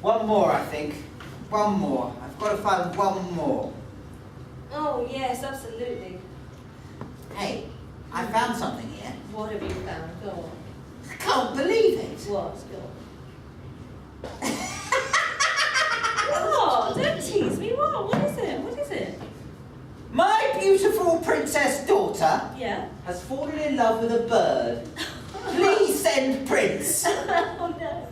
One more, I think. One more. I've got to find one more. Oh, yes, absolutely. Hey, I found something here. What have you found? Go on. I can't believe it. What? Go on. Oh, don't tease me. What? What is it? What is it? My beautiful princess daughter Yeah? has fallen in love with a bird. Please send Prince. Oh, no.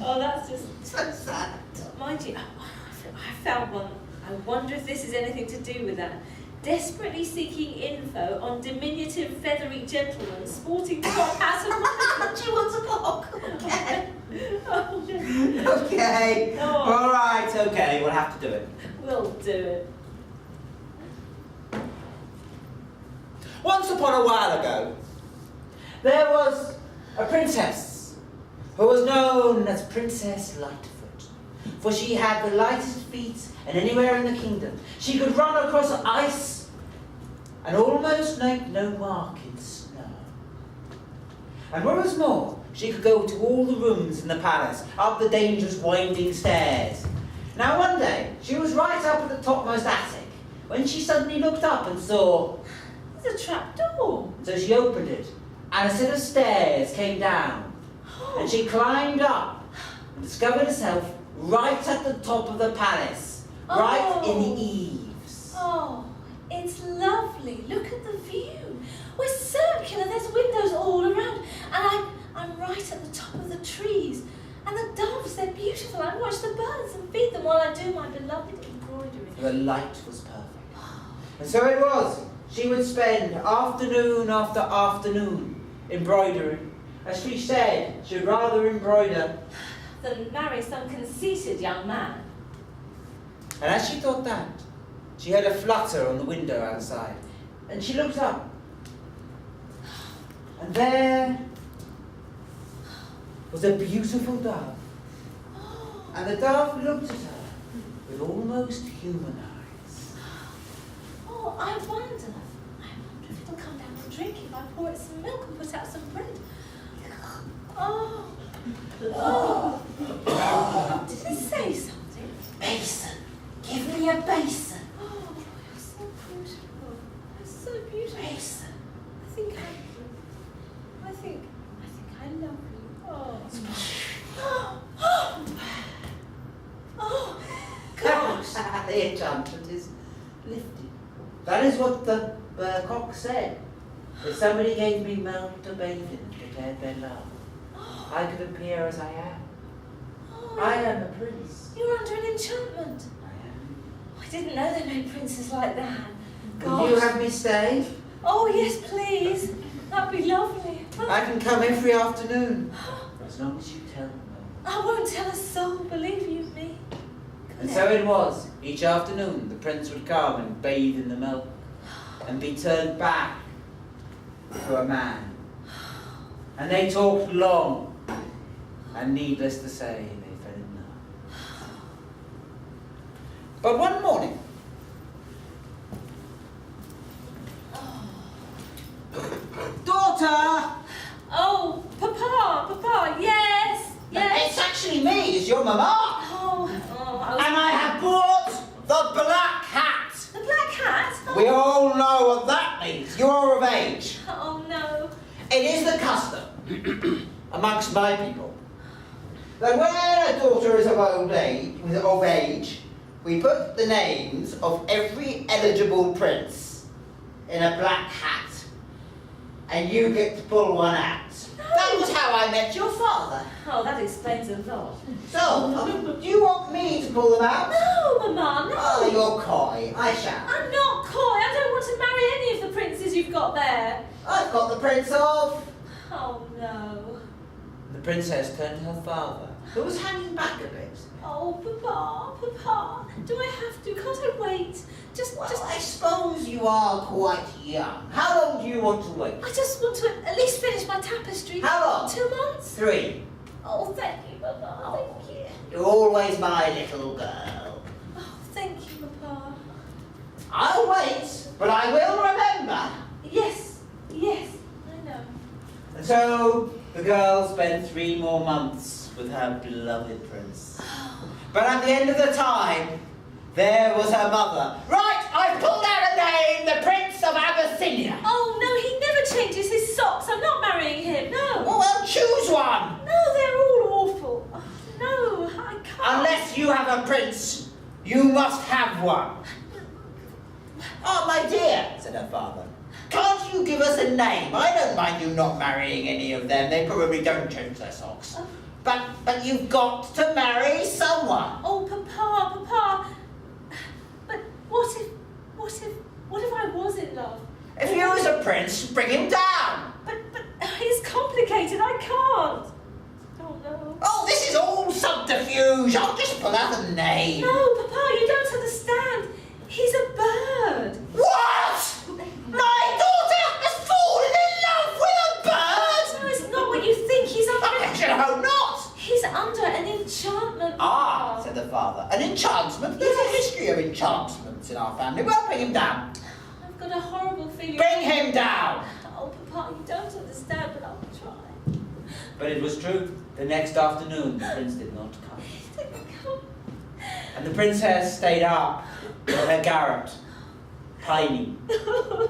Oh, that's just... So sad. Mind you, I found one. I wonder if this is anything to do with that. Desperately seeking info on diminutive feathery gentlemen sporting top hats and monocles. She wants a cock. Okay. Oh, no. Okay. Oh. All right, okay. We'll have to do it. We'll do it. Once upon a while ago, there was a princess who was known as Princess Lightfoot, for she had the lightest feet and anywhere in the kingdom. She could run across ice and almost make no mark in snow. And what was more, she could go to all the rooms in the palace, up the dangerous winding stairs. Now one day, she was right up at the topmost attic, when she suddenly looked up and saw... It's a trap door. So she opened it, and a set of stairs came down, and she climbed up and discovered herself right at the top of the palace, right in the eaves. Oh, it's lovely. Look at the view. We're circular. There's windows all around, and I'm right at the top of the trees. And the doves, they're beautiful. I watch the birds and feed them while I do my beloved embroidery. The light was perfect. And so it was. She would spend afternoon after afternoon embroidering. As she said, she'd rather embroider than marry some conceited young man. And as she thought that, she heard a flutter on the window outside. And she looked up. And there was a beautiful dove. And the dove looked at her with almost human eyes. Oh, I wonder if it'll come down and drink if I pour it some milk and put out some bread. Oh. Oh. Did it say something? Basin. Give me a basin. Oh, you're so beautiful. You're so beautiful. Basin. I think I love you. Oh. Oh, gosh. The enchantment is lifted. That is what the cock said. If somebody gave me milk to bathe in and declared their love, I could appear as I am. Oh, I am a prince. You're under an enchantment. I am. I didn't know they made princes like that. Will you have me stay? Oh, yes, please. That'd be lovely. I can come every afternoon, as long as you tell me. I won't tell a soul, believe you me. And so it was. Each afternoon, the prince would come and bathe in the milk and be turned back to a man. And they talked long, and needless to say, they fell in love. But one morning, daughter! Oh, Papa, yes. It's actually me, it's your mama! And I have bought the black hat! The black hat? Oh. We all know what that means. You're of age. Oh, no. It is the custom amongst my people that when a daughter is of age, we put the names of every eligible prince in a black hat, and you get to pull one out. No. That was how I met your father. Oh, that explains a lot. So, do you want me to pull them out? No, Mama, no. Oh, you're coy. I shall. I'm not coy. I don't want to marry any of the princes you've got there. I've got the prince of... Oh, no. The princess turned to her father, who was hanging back a bit. Oh, Papa, do I have to? Can't I wait? I suppose you are quite young. How long do you want to wait? I just want to at least finish my tapestry. How long? 2 months. 3. Oh, thank you, Papa. Thank you. You're always my little girl. Oh, thank you, Papa. I'll wait, but I will remember. Yes, I know. And so the girl spent 3 more months with her beloved prince. But at the end of the time, there was her mother. Right, I've pulled out a name, the Prince of Abyssinia. Oh, no, he never changes his socks. I'm not marrying him, no. Well, choose one. No, they're all awful. Oh, no, I can't. Unless you have a prince, you must have one. Oh, my dear, said her father, can't you give us a name? I don't mind you not marrying any of them. They probably don't change their socks. But you've got to marry someone. Oh, Papa. But what if I was in love? If you was a prince, bring him down. But it's complicated. I can't. Oh, no. Oh, this is all subterfuge. I'll just pull out a name. No, Papa, you don't understand. He's a bird. What? My daughter has fallen in love with a bird? No, it's not what you think. He's I should hope not. He's under an enchantment. Ah, Papa. said the father. An enchantment? There's a history of enchantments in our family. Well, bring him down. I've got a horrible feeling. Bring him down. Oh, Papa, you don't understand, but I'll try. But it was true. The next afternoon, the prince did not come. He didn't come. And the princess stayed up in her garret, pining,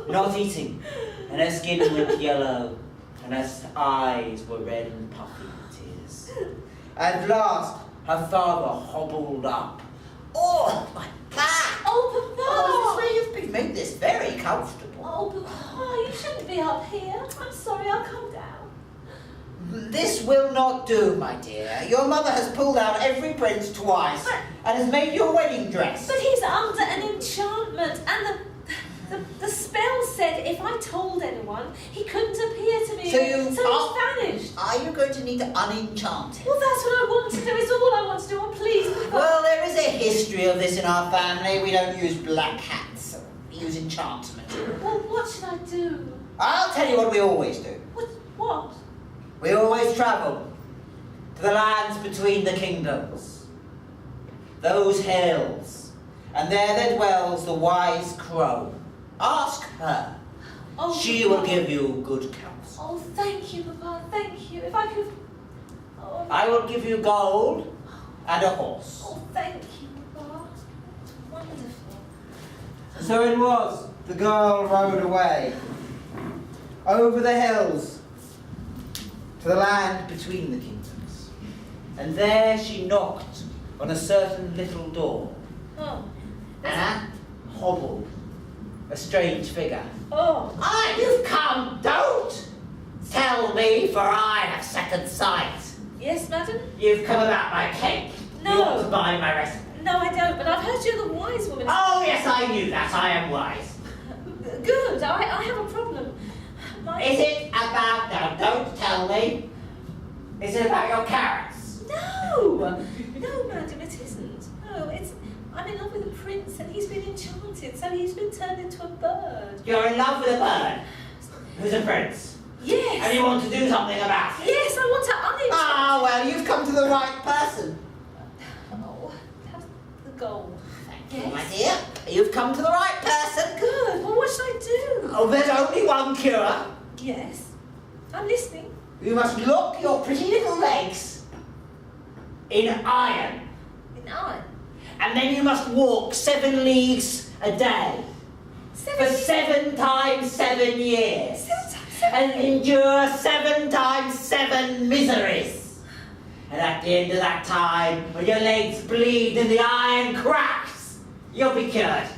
not eating, and her skin went yellow, and her eyes were red and puffy with tears. At last, her father hobbled up. Oh, my back! Oh, Papa! Oh, this way you've made this very comfortable. Oh, Papa, you shouldn't be up here. I'm sorry, I'll come down. This will not do, my dear. Your mother has pulled out every prince twice and has made your wedding dress. But he's under an enchantment, and the spell said if I told anyone, he couldn't appear to me. So he's vanished. Are you going to need to unenchant him? Well, that's what I want to do. It's all I want to do. Oh, please, Papa. Well, there is a history of this in our family. We don't use black hats. We use enchantment. Well, what should I do? I'll tell you what we always do. What? We always travel to the lands between the kingdoms, those hills, and there dwells the wise crow. Ask her. Oh, She Papa. will give you good counsel. Oh, thank you, Papa. Thank you. If I could. Oh, I will give you gold and a horse. oh thank you, Papa. Wonderful. So it was. The girl rode away over the hills to the land between the kingdoms. And there she knocked on a certain little door. Oh. And out hobbled a strange figure. Oh. Ah, you've come, don't tell me, for I have second sight. Yes, madam? You've come about my cake. No. You want to buy my recipe. No, I don't, but I've heard you're the wise woman. Oh, yes, I knew that. I am wise. Good. I have a problem. Is it about, now don't tell me, is it about your carrots? No, madam, it isn't. No, I'm in love with a prince and he's been enchanted, so he's been turned into a bird. You're in love with a bird who's a prince, Yes. and you want to do something about it. Yes, I want to unenchant. Ah, well, you've come to the right person. Oh, have the gold. Thank you, my dear. You've come to the right person. Good. Well, what should I do? Oh, there's only one cure. Yes. I'm listening. You must lock your pretty little legs in iron. In iron. And then you must walk 7 leagues a day for 7 times 7 years. 7 times 7 And endure 7 times 7 miseries. And at the end of that time, when your legs bleed and the iron cracks, you'll be cured.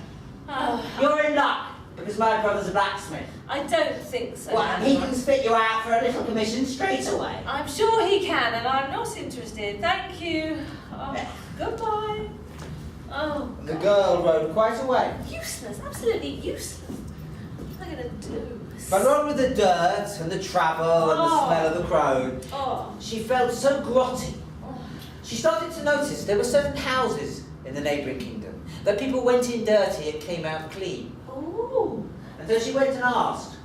Oh, You're in luck, because my brother's a blacksmith. I don't think so. Well, he can spit you out for a little commission straight away. I'm sure he can, and I'm not interested. Thank you. Oh, goodbye. Oh, The girl rode quite away. useless. Absolutely useless. What am I going to do? But not with the dirt and the travel and the Oh. smell of the crow. Oh. She felt so grotty. Oh. She started to notice there were certain houses in the neighbouring kingdom that people went in dirty and came out clean. Oh. And so she went and asked,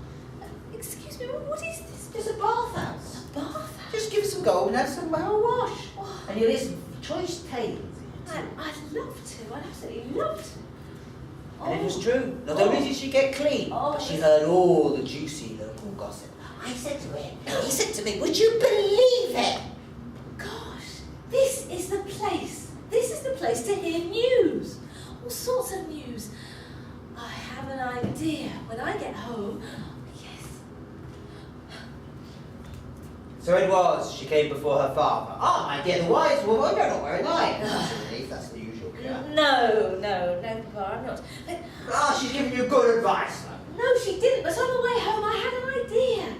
Excuse me, what is this? "There's a bathhouse. A bath? Just give some gold and have some well wash. Oh. And you listen to choice tales." I'd love to. I'd absolutely love to. And it was true. Not only did she get clean, but she heard all the juicy local gossip. I said to him, he said to me, "Would you believe it? Gosh, place to hear news. All sorts of news. I have an idea. When I get home, yes. So it was, she came before her father. Ah, my dear, the wise woman, you're not wearing light. That's the usual care. No, Papa, I'm not. But, She's giving you good advice. no, she didn't, but on the way home I had an idea.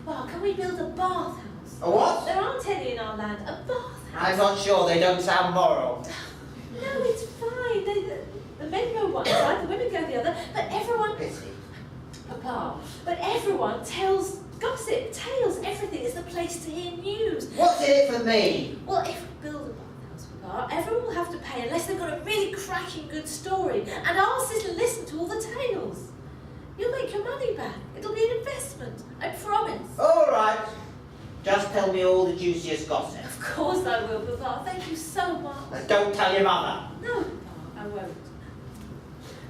Papa, can we build a bathhouse? A what? There aren't any in our land. A bathhouse. I'm not sure, they don't sound moral. No, it's fine. The men go one side, the women go the other, but everyone... Pity. Papa, but everyone tells gossip, tales, everything. It's the place to hear news. What's in it for me? Well, if we build a bathhouse, Papa, everyone will have to pay unless they've got a really cracking good story. And I'll sit and listen to all the tales. You'll make your money back. It'll be an investment. I promise. All right. Just tell me all the juiciest gossip. Of course I will, Papa. Thank you so much. And don't tell your mother. No, Papa, I won't.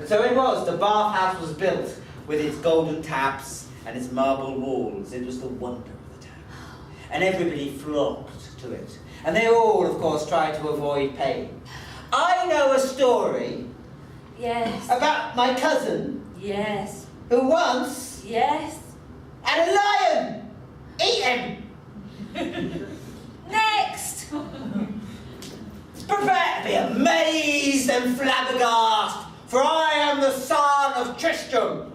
And so it was, the bathhouse was built with its golden taps and its marble walls. It was the wonder of the town. And everybody flocked to it. And they all, of course, tried to avoid pain. I know a story Yes. about my cousin Yes. who once Yes. had a lion eat him. Next! Prepare to be amazed and flabbergasted, for I am the son of Tristram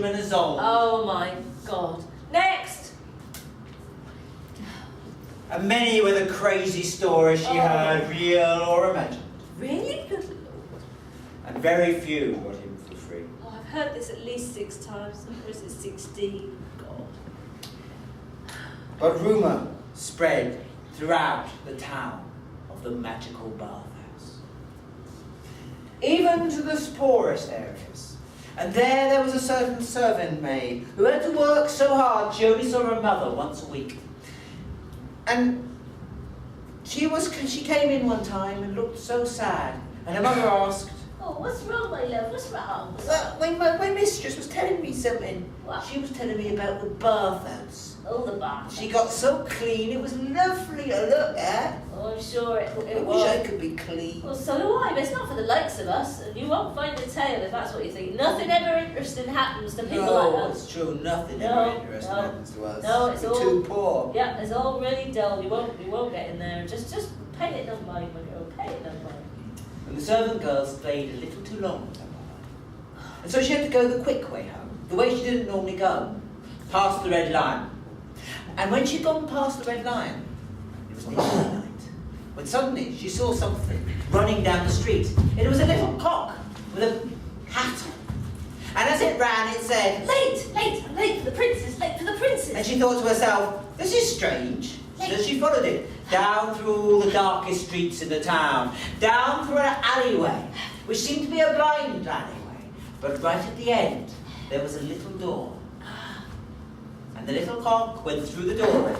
and Isolde. Oh my God. Next! And many were the crazy stories she heard, real or imagined. Really? Good Lord. And very few got him for free. Oh, I've heard this at least 6 times. Or is it 16? God. But rumour spread throughout the town of the magical bathhouse, even to the poorest areas. And there was a certain servant maid who had to work so hard she only saw her mother once a week. And she came in one time and looked so sad, and her mother asked, Oh, what's wrong, my love? What's wrong? my mistress was telling me something. What? She was telling me about the bathhouse. Oh, the bath. She got so clean, it was lovely to look at. Oh, I'm sure I it wish was. I could be clean. Well, so do I, but it's not for the likes of us, and you won't find a tale if that's what you think. Nothing ever interesting happens to people No, like us. it's true. Nothing No, ever interesting no. happens to us. No, it's We're all- too poor. Yeah, it's all really dull. You won't get in there. Just pay it no mind, my girl. Pay it no mind. And the servant girl stayed a little too long with her mother. And so she had to go the quick way home, the way she didn't normally go, past the red lion. And when she'd gone past the red lion, it was nearly midnight, when suddenly she saw something running down the street. It was a little cock with a hat on. And as it ran, it said, Late, I'm late for the princess, late for the princess. and she thought to herself, this is strange. So she followed it, down through all the darkest streets in the town, down through an alleyway, which seemed to be a blind alleyway. But right at the end, there was a little door. And the little cock went through the doorway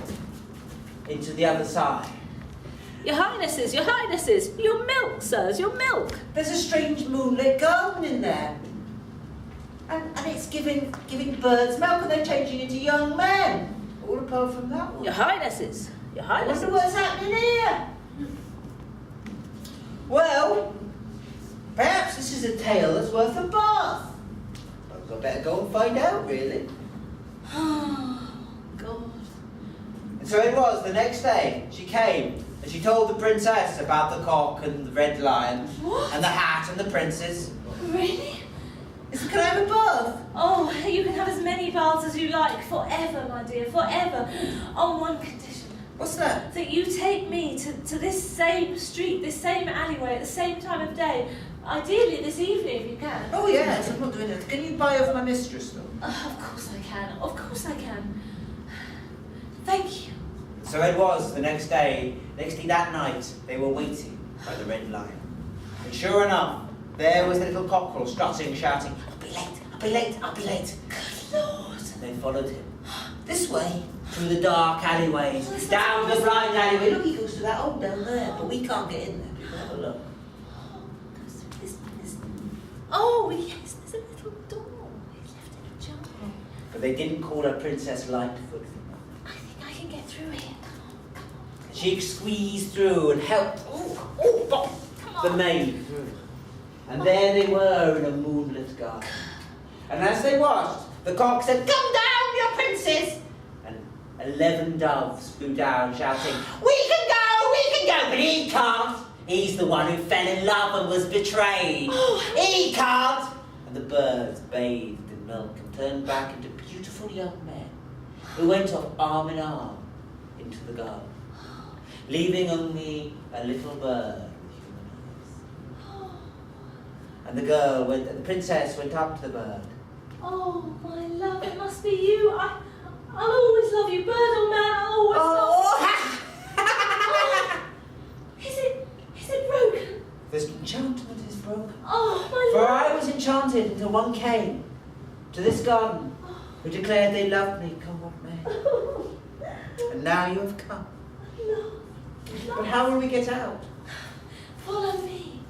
into the other side. Your highnesses, your milk, sirs, your milk. There's a strange moonlit garden in there. And it's giving birds milk, and they're changing into young men. All apart from that one. Your highnesses, I wonder what's happening here. Well, perhaps this is a tale that's worth a bath. But I better go and find out, really. Oh, God. And so it was, the next day, she came, and she told the princess about the cock and the red lion, What? and the hat and the princes. Really? Can I have a bath? Oh, you can have as many baths as you like, forever, my dear, forever. On one condition. What's that? That you take me to this same street, this same alleyway, at the same time of day. Ideally this evening, if you can. Oh yes, I'm not doing it. Can you buy off my mistress though? Of course I can. Of course I can. Thank you. So it was, the next day that night, they were waiting by the red lion. And sure enough, there was the little cockerel strutting, shouting, I'll be late. Good Lord. And they followed him. This way, through the dark alleyways, Well, down the that's blind alleyway. Look, he goes to that hole down there, but we can't get in there. You can have a look. Oh, yes, there's a little door. He's left it ajar. But they didn't call her Princess Lightfoot. I think I can get through here. Come on. She squeezed through and helped. Oh, Bob. Come the maid through. And there they were in a moonlit garden. And as they watched, the cock said, "Come down, your princess!" And 11 doves flew down shouting, "We can go, but he can't. He's the one who fell in love and was betrayed. He can't." And the birds bathed in milk and turned back into beautiful young men who went off arm in arm into the garden, leaving only a little bird with human eyes. And the princess went up to the bird. Oh, my love, it must be you. I'll always love you, bird or man, I'll always love you. Is it broken? This enchantment is broken. Oh, my For love. I was enchanted until one came to this garden who declared they loved me, come what may. And now you have come. No. But how will we get out? Follow me.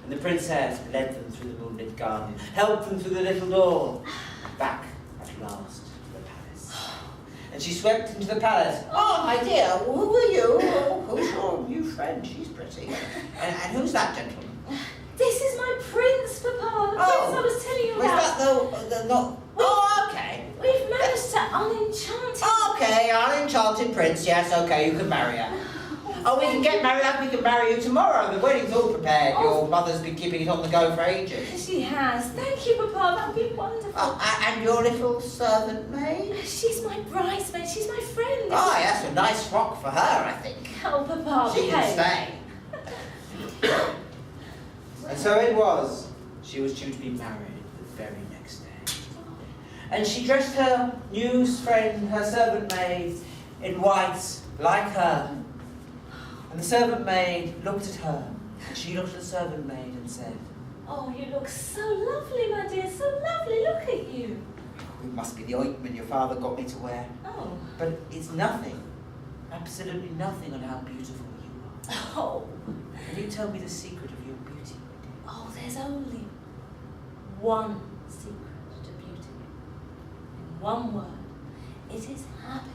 And the princess led them through the moonlit garden, helped them through the little door, back at last to the palace. And she swept into the palace. "Oh, my dear, who are you? Oh, who's your new friend? She's pretty. And who's that gentleman?" This is my prince, Papa. The prince I was telling you Was about. that the not? Oh, okay. We've managed to unenchant him. Okay, unenchanted prince. Yes, okay, you can marry her. Oh, we can get married up. We can marry you tomorrow. The wedding's all prepared. Your mother's been keeping it on the go for ages. She has. Thank you, Papa. That would be wonderful. And your little servant maid? She's my bridesmaid. She's my friend. Oh, yes, a nice frock for her, I think. Oh, Papa. She can stay. And so it was. She was due to be married the very next day. And she dressed her new friend, her servant maid, in white, like her. And the servant maid looked at her, and she looked at the servant maid and said, Oh, you look so lovely, my dear. So lovely. Look at you. "It must be the ointment your father got me to wear. Oh. But it's nothing, absolutely nothing on how beautiful you are. Oh. Can you tell me the secret of your beauty, my dear?" Oh, there's only one secret to beauty. In one word, it is happiness.